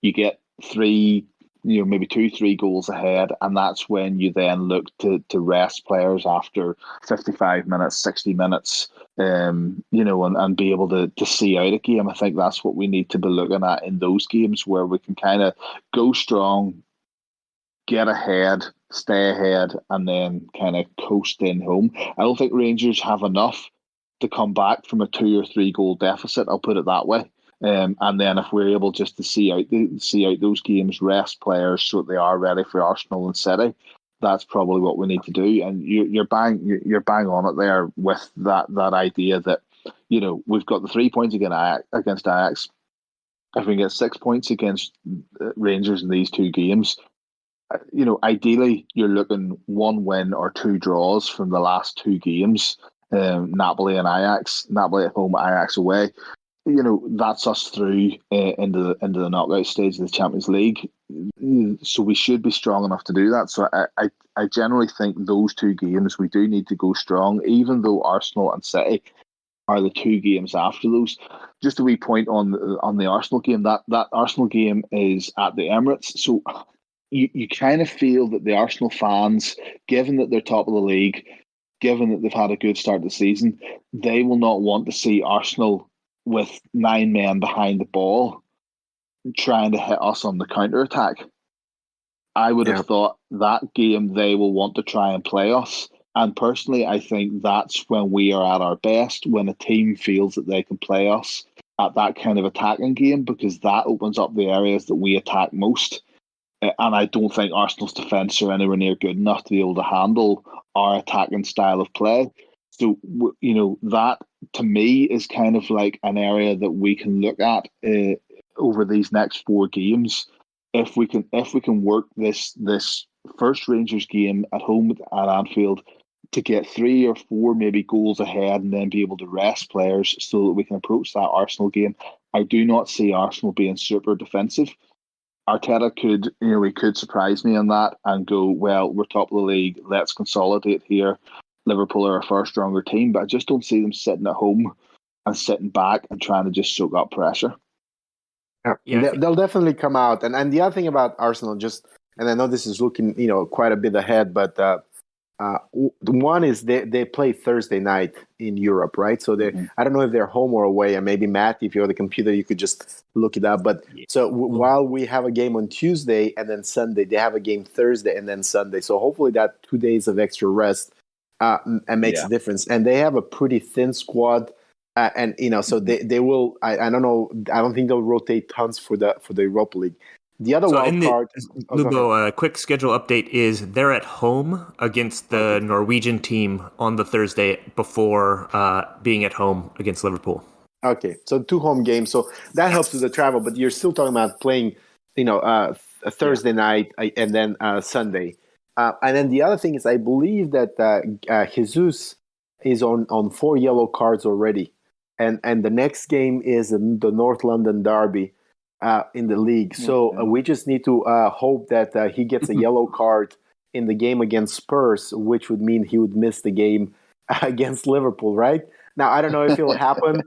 you get 3, maybe 2-3 goals ahead, and that's when you then look to rest players after 55 minutes, 60 minutes, and be able to see out a game. I think that's what we need to be looking at in those games where we can kind of go strong, get ahead, stay ahead, and then kind of coast in home. I don't think Rangers have enough to come back from a 2 or 3 goal deficit. I'll put it that way. And then if we're able just to see out those games, rest players so that they are ready for Arsenal and City, that's probably what we need to do. And you're bang on it there with that idea that we've got the 3 points against Ajax. If we can get 6 points against Rangers in these 2 games, ideally you're looking 1 win or 2 draws from the last 2 games. Napoli and Ajax, Napoli at home, Ajax away. that's us through into the knockout stage of the Champions League. So we should be strong enough to do that. So I generally think those two games we do need to go strong, even though Arsenal and City are the two games after those. Just a wee point on the Arsenal game. That Arsenal game is at the Emirates, so you kind of feel that the Arsenal fans, given that they're top of the league, given that they've had a good start to the season, they will not want to see Arsenal with 9 men behind the ball trying to hit us on the counter attack. I would have thought that game they will want to try and play us. And personally, I think that's when we are at our best, when a team feels that they can play us at that kind of attacking game, because that opens up the areas that we attack most. And I don't think Arsenal's defence are anywhere near good enough to be able to handle our attacking style of play. So, that to me is kind of like an area that we can look at over these next 4 games. If we can work this first Rangers game at home at Anfield to get 3 or 4 maybe goals ahead and then be able to rest players so that we can approach that Arsenal game, I do not see Arsenal being super defensive. Arteta could surprise me on that and go, well, we're top of the league, let's consolidate here. Liverpool are a far stronger team, but I just don't see them sitting at home and sitting back and trying to just soak up pressure. Yeah, they'll definitely come out. And the other thing about Arsenal, and I know this is looking quite a bit ahead, but one is they play Thursday night in Europe, right? So I don't know if they're home or away, and maybe Matt, if you have the computer, you could just look it up. But while we have a game on Tuesday and then Sunday, they have a game Thursday and then Sunday. So hopefully that 2 days of extra rest and makes a difference. And they have a pretty thin squad, so they will. I don't know. I don't think they'll rotate tons for the Europa League. The other wild card, Lubo, a quick schedule update is they're at home against the Norwegian team on the Thursday before being at home against Liverpool. Okay, so 2 home games, so that helps with the travel. But you're still talking about playing, a Thursday night and then Sunday, and then the other thing is I believe that Jesus is on 4 yellow cards already, and the next game is the North London derby. In the league. So we just need to hope that he gets a yellow card in the game against Spurs, which would mean he would miss the game against Liverpool, right? Now, I don't know if it'll happen,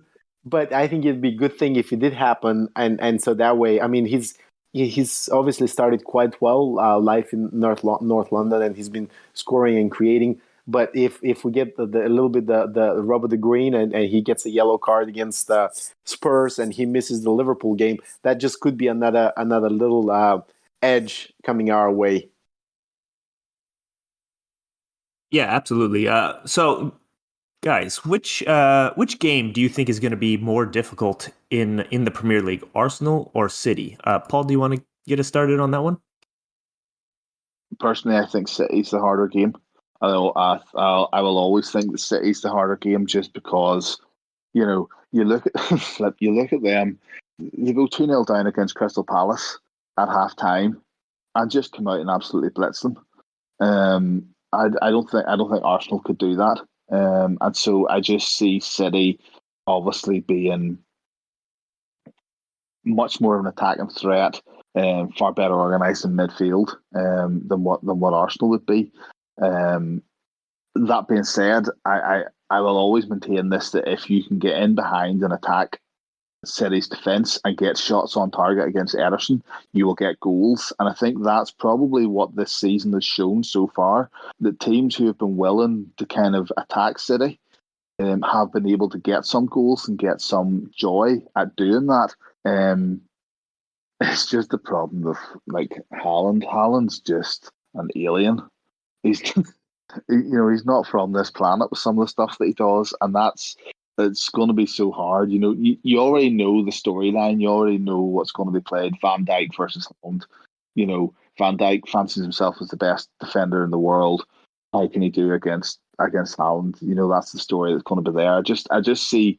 but I think it'd be a good thing if it did happen. And so that way, I mean, he's obviously started quite well life in North London, and he's been scoring and creating. But if we get a little bit the rub of the green and he gets a yellow card against Spurs and he misses the Liverpool game, that just could be another little edge coming our way. Yeah, absolutely. So, guys, which game do you think is going to be more difficult in the Premier League, Arsenal or City? Paul, do you want to get us started on that one? Personally, I think City's the harder game. I will always think that City's the harder game just because, you look at them, they go 2-0 down against Crystal Palace at half time and just come out and absolutely blitz them. I don't think Arsenal could do that. And so I just see City obviously being much more of an attacking threat, far better organised in midfield than what Arsenal would be. That being said, I will always maintain this, that if you can get in behind and attack City's defence and get shots on target against Ederson, you will get goals. And I think that's probably what this season has shown so far, that teams who have been willing to kind of attack City have been able to get some goals and get some joy at doing that. It's just the problem of like Haaland. Haaland's just an alien. He's he's not from this planet with some of the stuff that he does, and it's going to be so hard. You already know the storyline. You already know what's going to be played. Van Dijk versus Haaland. Van Dijk fancies himself as the best defender in the world. How can he do against Haaland? That's the story that's going to be there. I just see,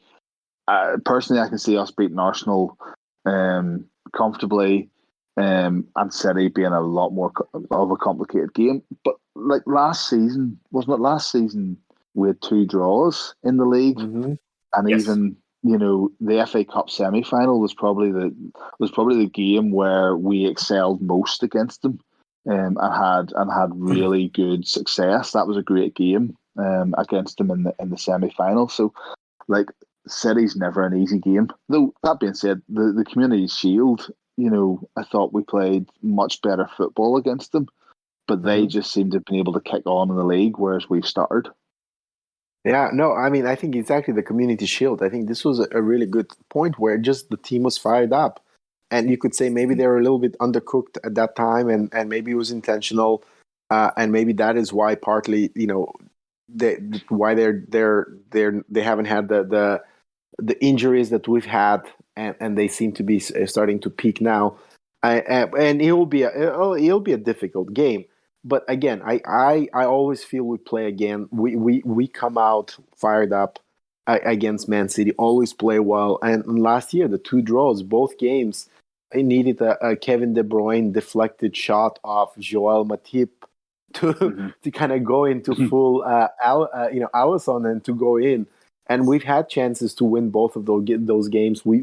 personally, I can see us beating Arsenal comfortably. And City being a lot more of a complicated game. But like last season, wasn't it last season we had 2 draws in the league? Mm-hmm. And yes. the FA Cup semi-final was probably the game where we excelled most against them, and had really good success. That was a great game against them in the semi-final. So, like, City's never an easy game. Though that being said, the Community Shield, I thought we played much better football against them, but they just seem to have been able to kick on in the league, whereas we've started. Yeah, no, I mean, I think exactly the Community Shield. I think this was a really good point where just the team was fired up. And you could say maybe they were a little bit undercooked at that time, and maybe it was intentional. And maybe that is why partly, why they haven't had the injuries that we've had, and they seem to be starting to peak now. And it'll be a difficult game. But again, I always feel we play again. We come out fired up against Man City, always play well. And last year, the 2 draws, both games, I needed a Kevin De Bruyne deflected shot off Joel Matip to kind of go into full Alisson and to go in. And we've had chances to win both of those games. We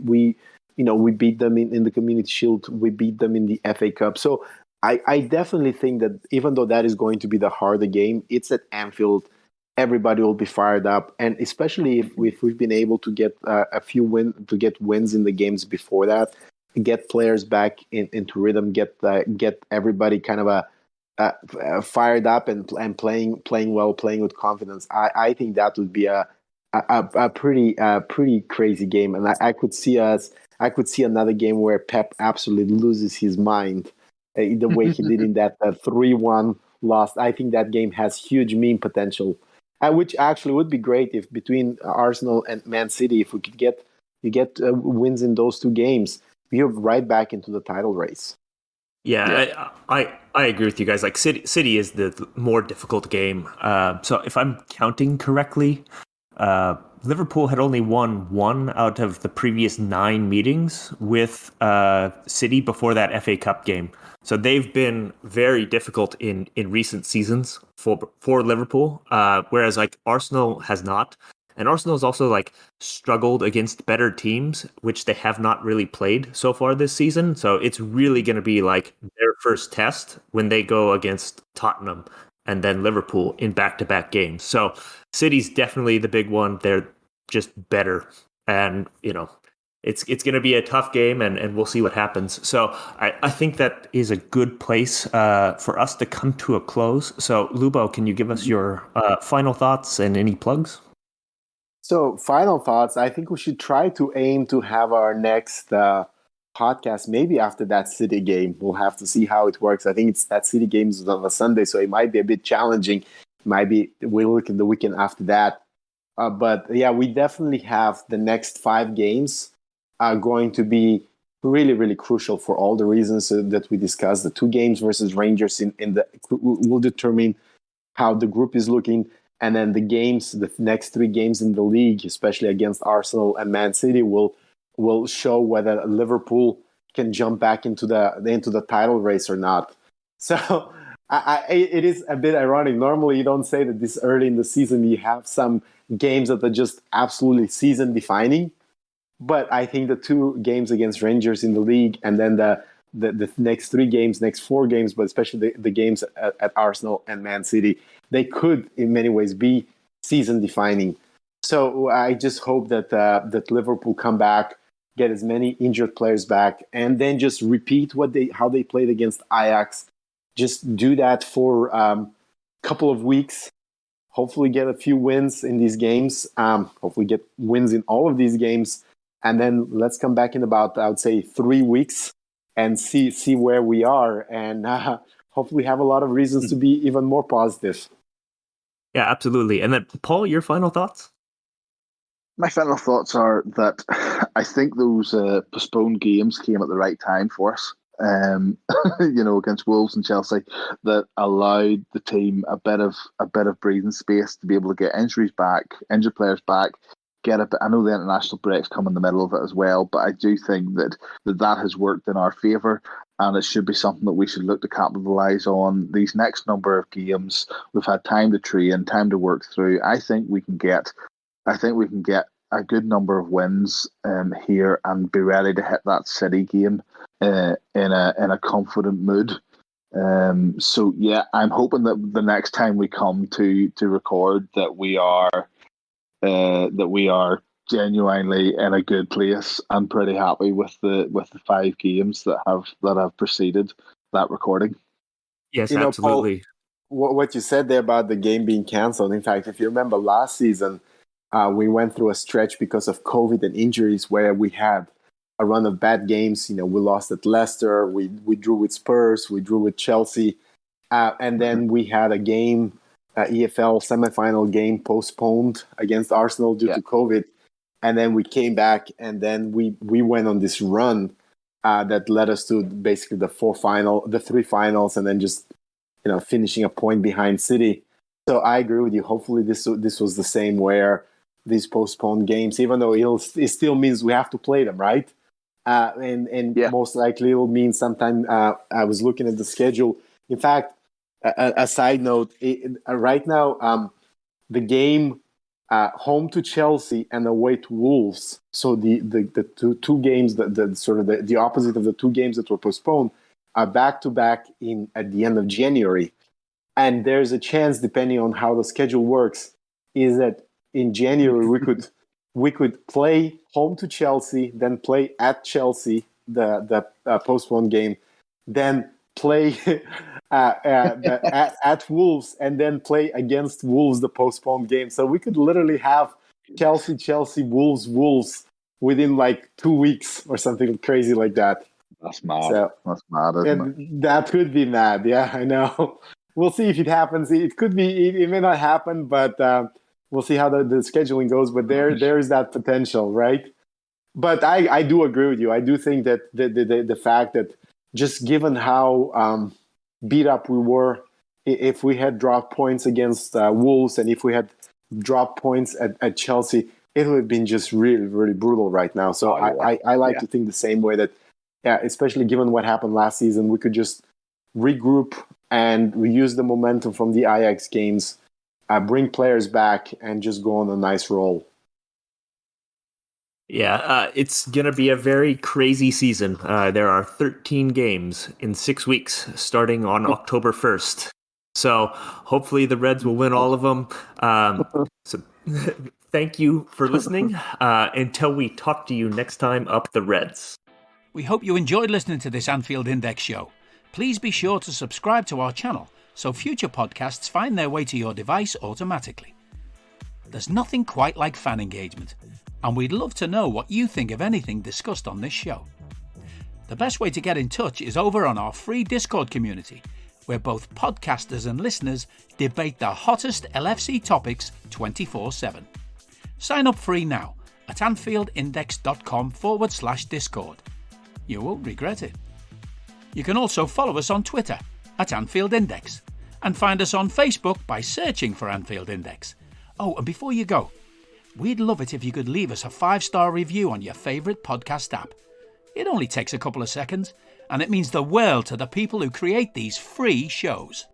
beat them in the Community Shield. We beat them in the FA Cup. So I definitely think that even though that is going to be the harder game, it's at Anfield. Everybody will be fired up, and especially if we've been able to get get wins in the games before that, get players back into rhythm, get everybody kind of fired up and playing well, playing with confidence. I think that would be a pretty crazy game, and I could see another game where Pep absolutely loses his mind. The way he did in that 3-1 loss. I think that game has huge meme potential, which actually would be great if between Arsenal and Man City, if we could get wins in those 2 games, we're right back into the title race. Yeah. I agree with you guys. Like, City is the more difficult game. So if I'm counting correctly, Liverpool had only won 1 out of the previous 9 meetings with City before that FA Cup game. So they've been very difficult in recent seasons for Liverpool, whereas like Arsenal has not. And Arsenal's also like struggled against better teams, which they have not really played so far this season. So it's really going to be like their first test when they go against Tottenham and then Liverpool in back-to-back games. So City's definitely the big one. They're just better. And, it's going to be a tough game, and we'll see what happens. So I think that is a good place for us to come to a close. So, Lubo, can you give us your final thoughts and any plugs? So, final thoughts. I think we should try to aim to have our next podcast maybe after that City game. We'll have to see how it works. I think that City game is on a Sunday, so it might be a bit challenging. We'll look at the weekend after that. But yeah, we definitely have the next 5 games are going to be really, really crucial for all the reasons that we discussed. The 2 games versus Rangers will determine how the group is looking. And then the next 3 games in the league, especially against Arsenal and Man City, will show whether Liverpool can jump back into the title race or not. So it is a bit ironic. Normally, you don't say that this early in the season you have some games that are just absolutely season defining. But I think the 2 games against Rangers in the league, and then the next 3 games, next 4 games, but especially the games at Arsenal and Man City, they could in many ways be season defining. So I just hope that Liverpool come back, get as many injured players back, and then just repeat how they played against Ajax. Just do that for a couple of weeks. Hopefully get a few wins in these games. Hopefully get wins in all of these games. And then let's come back in about, I would say, 3 weeks and see where we are. And hopefully have a lot of reasons to be even more positive. Yeah, absolutely. And then, Paul, your final thoughts? My final thoughts are that I think those postponed games came at the right time for us. Against Wolves and Chelsea, that allowed the team a bit of breathing space to be able to get injured players back. I know the international breaks come in the middle of it as well, but I do think that has worked in our favour, and it should be something that we should look to capitalise on these next number of games. We've had time to train, time to work through. I think we can get a good number of wins here and be ready to hit that City game in a confident mood. So yeah, I'm hoping that the next time we come to record that we are genuinely in a good place and pretty happy with the 5 games that have preceded that recording. Yes, You know, Paul, absolutely. what you said there about the game being cancelled. In fact, if you remember last season, we went through a stretch because of COVID and injuries where we had a run of bad games. You know, we lost at Leicester, we drew with Spurs, we drew with Chelsea, and then we had a game, EFL semi-final game postponed against Arsenal due to COVID, and then we came back, and then we went on this run that led us to basically the 3 finals, and then just finishing a point behind City. So I agree with you. Hopefully this was the same where these postponed games, even though it still means we have to play them, right? Most likely it'll mean sometime. I was looking at the schedule. In fact, a side note, right now, the game home to Chelsea and away to Wolves. So the two games, the sort of the opposite of the 2 games that were postponed, are back to back at the end of January. And there's a chance, depending on how the schedule works, is that in January we could play home to Chelsea, then play at Chelsea the postponed game, then play at Wolves, and then play against Wolves the postponed game. So we could literally have Chelsea, Wolves within like 2 weeks or something crazy like that. That's mad. That's mad, isn't it? That could be mad. Yeah, I know. We'll see if it happens. It could be. It may not happen, but we'll see how the scheduling goes. But there is that potential, right? But I do agree with you. I do think that the fact that just given how beat up we were, if we had dropped points against Wolves and if we had dropped points at Chelsea, it would have been just really, really brutal right now. So I like to think the same way that, especially given what happened last season, we could just regroup and reuse the momentum from the Ajax games, bring players back, and just go on a nice roll. Yeah, it's going to be a very crazy season. There are 13 games in 6 weeks, starting on October 1st. So hopefully the Reds will win all of them. So thank you for listening. Until we talk to you next time, up the Reds. We hope you enjoyed listening to this Anfield Index show. Please be sure to subscribe to our channel so future podcasts find their way to your device automatically. There's nothing quite like fan engagement, and we'd love to know what you think of anything discussed on this show. The best way to get in touch is over on our free Discord community, where both podcasters and listeners debate the hottest LFC topics 24/7. Sign up free now at AnfieldIndex.com/Discord. You won't regret it. You can also follow us on Twitter at Anfield Index and find us on Facebook by searching for Anfield Index. Oh, and before you go, we'd love it if you could leave us a 5-star review on your favourite podcast app. It only takes a couple of seconds, and it means the world to the people who create these free shows.